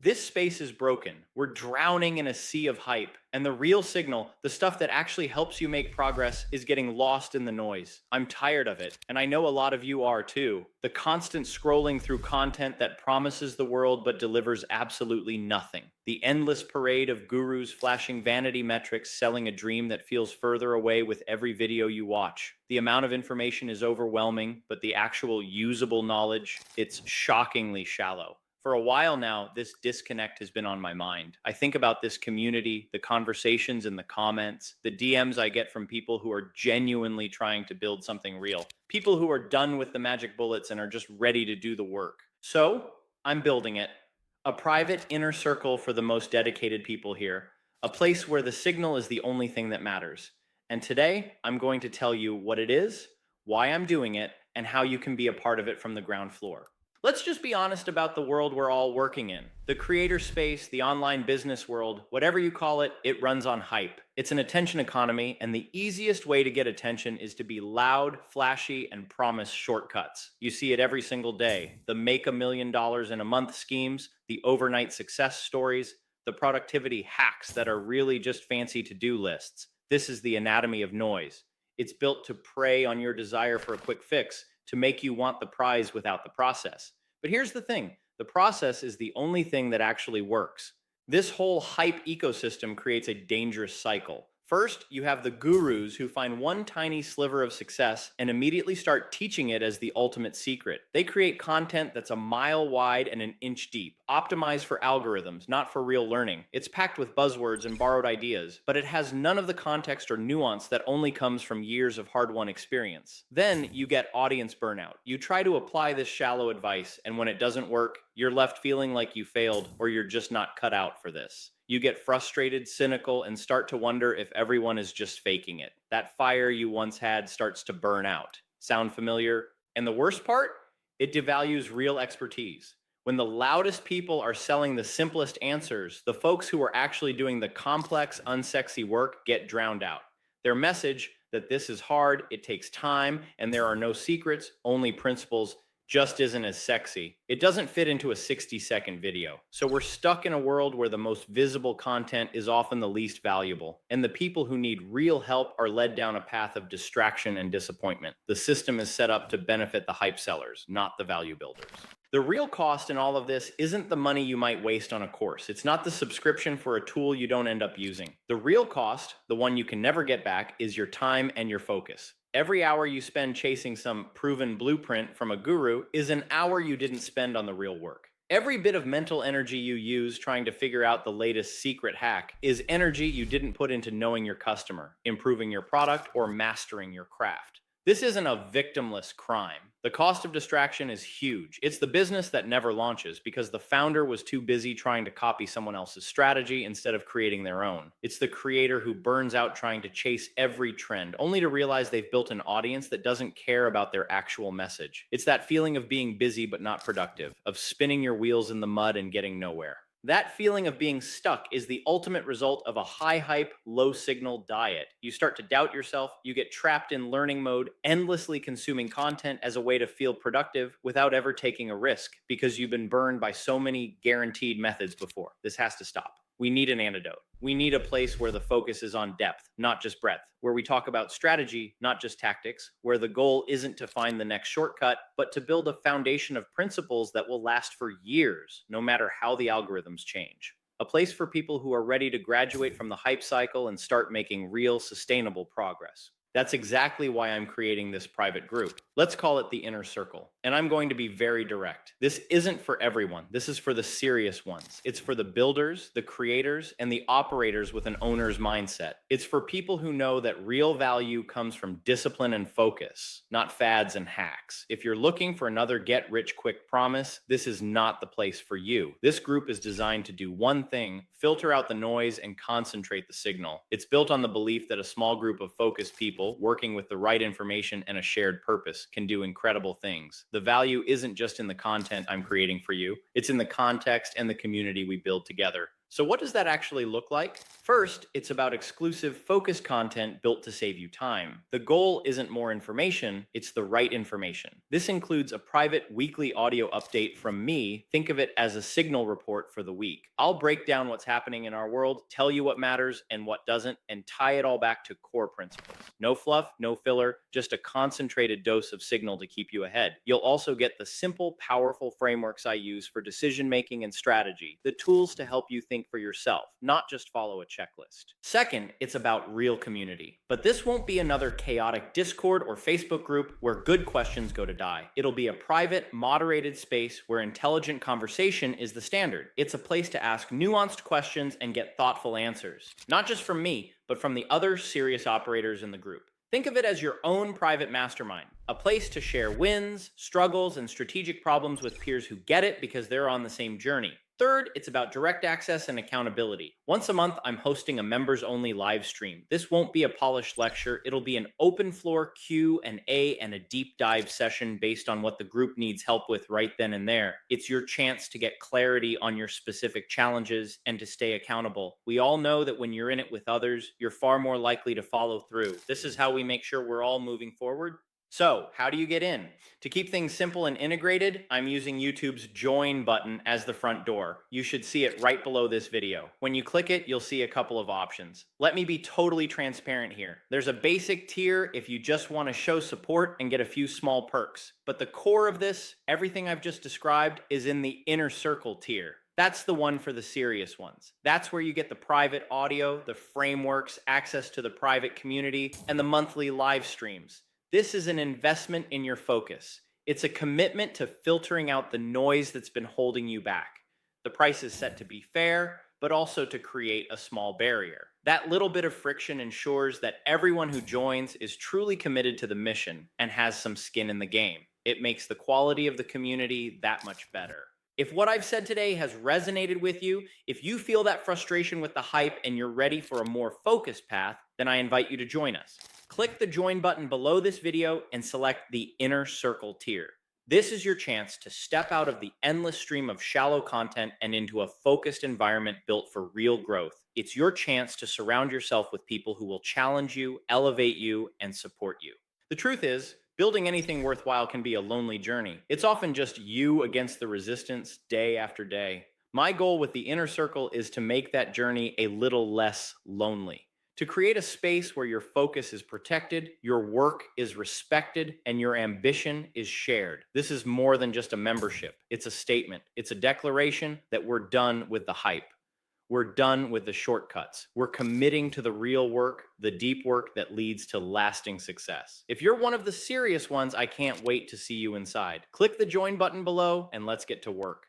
This space is broken. We're drowning in a sea of hype, and the real signal, the stuff that actually helps you make progress, is getting lost in the noise. I'm tired of it, and I know a lot of you are too. The constant scrolling through content that promises the world but delivers absolutely nothing. The endless parade of gurus flashing vanity metrics selling a dream that feels further away with every video you watch. The amount of information is overwhelming, but the actual usable knowledge, it's shockingly shallow. For a while now, this disconnect has been on my mind. I think about this community, the conversations in the comments, the DMs I get from people who are genuinely trying to build something real, people who are done with the magic bullets and are just ready to do the work. So, I'm building it. A private inner circle for the most dedicated people here, a place where the signal is the only thing that matters. And today, I'm going to tell you what it is, why I'm doing it, and how you can be a part of it from the ground floor. Let's just be honest about the world we're all working in. The creator space, the online business world, whatever you call it, it runs on hype. It's an attention economy, and the easiest way to get attention is to be loud, flashy, and promise shortcuts. You see it every single day. The make $1 million in a month schemes, the overnight success stories, the productivity hacks that are really just fancy to-do lists. This is the anatomy of noise. It's built to prey on your desire for a quick fix, to make you want the prize without the process. But here's the thing, the process is the only thing that actually works. This whole hype ecosystem creates a dangerous cycle. First, you have the gurus who find one tiny sliver of success and immediately start teaching it as the ultimate secret. They create content that's a mile wide and an inch deep, optimized for algorithms, not for real learning. It's packed with buzzwords and borrowed ideas, but it has none of the context or nuance that only comes from years of hard-won experience. Then you get audience burnout. You try to apply this shallow advice, and when it doesn't work, you're left feeling like you failed or you're just not cut out for this. You get frustrated, cynical, and start to wonder if everyone is just faking it. That fire you once had starts to burn out. Sound familiar? And the worst part? It devalues real expertise. When the loudest people are selling the simplest answers, the folks who are actually doing the complex, unsexy work get drowned out. Their message that this is hard, it takes time, and there are no secrets, only principles, just isn't as sexy. It doesn't fit into a 60-second video. So we're stuck in a world where the most visible content is often the least valuable, and the people who need real help are led down a path of distraction and disappointment. The system is set up to benefit the hype sellers, not the value builders. The real cost in all of this isn't the money you might waste on a course. It's not the subscription for a tool you don't end up using. The real cost, the one you can never get back, is your time and your focus. Every hour you spend chasing some proven blueprint from a guru is an hour you didn't spend on the real work. Every bit of mental energy you use trying to figure out the latest secret hack is energy you didn't put into knowing your customer, improving your product, or mastering your craft. This isn't a victimless crime. The cost of distraction is huge. It's the business that never launches because the founder was too busy trying to copy someone else's strategy instead of creating their own. It's the creator who burns out trying to chase every trend, only to realize they've built an audience that doesn't care about their actual message. It's that feeling of being busy but not productive, of spinning your wheels in the mud and getting nowhere. That feeling of being stuck is the ultimate result of a high hype, low signal diet. You start to doubt yourself, you get trapped in learning mode, endlessly consuming content as a way to feel productive without ever taking a risk because you've been burned by so many guaranteed methods before. This has to stop. We need an antidote. We need a place where the focus is on depth, not just breadth, where we talk about strategy, not just tactics, where the goal isn't to find the next shortcut, but to build a foundation of principles that will last for years, no matter how the algorithms change. A place for people who are ready to graduate from the hype cycle and start making real, sustainable progress. That's exactly why I'm creating this private group. Let's call it the inner circle. And I'm going to be very direct. This isn't for everyone. This is for the serious ones. It's for the builders, the creators, and the operators with an owner's mindset. It's for people who know that real value comes from discipline and focus, not fads and hacks. If you're looking for another get-rich-quick promise, this is not the place for you. This group is designed to do one thing, filter out the noise, and concentrate the signal. It's built on the belief that a small group of focused people working with the right information and a shared purpose can do incredible things. The value isn't just in the content I'm creating for you, it's in the context and the community we build together. So, what does that actually look like? First, it's about exclusive, focused content built to save you time. The goal isn't more information, it's the right information. This includes a private weekly audio update from me. Think of it as a signal report for the week. I'll break down what's happening in our world, tell you what matters and what doesn't, and tie it all back to core principles. No fluff, no filler, just a concentrated dose of signal to keep you ahead. You'll also get the simple, powerful frameworks I use for decision making and strategy, the tools to help you think for yourself, not just follow a checklist. Second, it's about real community. But this won't be another chaotic Discord or Facebook group where good questions go to die. It'll be a private, moderated space where intelligent conversation is the standard. It's a place to ask nuanced questions and get thoughtful answers, not just from me, but from the other serious operators in the group. Think of it as your own private mastermind, a place to share wins, struggles, and strategic problems with peers who get it because they're on the same journey. Third, it's about direct access and accountability. Once a month, I'm hosting a members-only live stream. This won't be a polished lecture. It'll be an open floor Q&A and a deep dive session based on what the group needs help with right then and there. It's your chance to get clarity on your specific challenges and to stay accountable. We all know that when you're in it with others, you're far more likely to follow through. This is how we make sure we're all moving forward. So, how do you get in? To keep things simple and integrated, I'm using YouTube's join button as the front door. You should see it right below this video. When you click it, you'll see a couple of options. Let me be totally transparent here. There's a basic tier if you just want to show support and get a few small perks. But the core of this, everything I've just described, is in the inner circle tier. That's the one for the serious ones. That's where you get the private audio, the frameworks, access to the private community, and the monthly live streams. This is an investment in your focus. It's a commitment to filtering out the noise that's been holding you back. The price is set to be fair, but also to create a small barrier. That little bit of friction ensures that everyone who joins is truly committed to the mission and has some skin in the game. It makes the quality of the community that much better. If what I've said today has resonated with you, if you feel that frustration with the hype and you're ready for a more focused path, then I invite you to join us. Click the join button below this video and select the inner circle tier. This is your chance to step out of the endless stream of shallow content and into a focused environment built for real growth. It's your chance to surround yourself with people who will challenge you, elevate you, and support you. The truth is, building anything worthwhile can be a lonely journey. It's often just you against the resistance day after day. My goal with the inner circle is to make that journey a little less lonely. To create a space where your focus is protected, your work is respected, and your ambition is shared. This is more than just a membership. It's a statement. It's a declaration that we're done with the hype. We're done with the shortcuts. We're committing to the real work, the deep work that leads to lasting success. If you're one of the serious ones, I can't wait to see you inside. Click the join button below and let's get to work.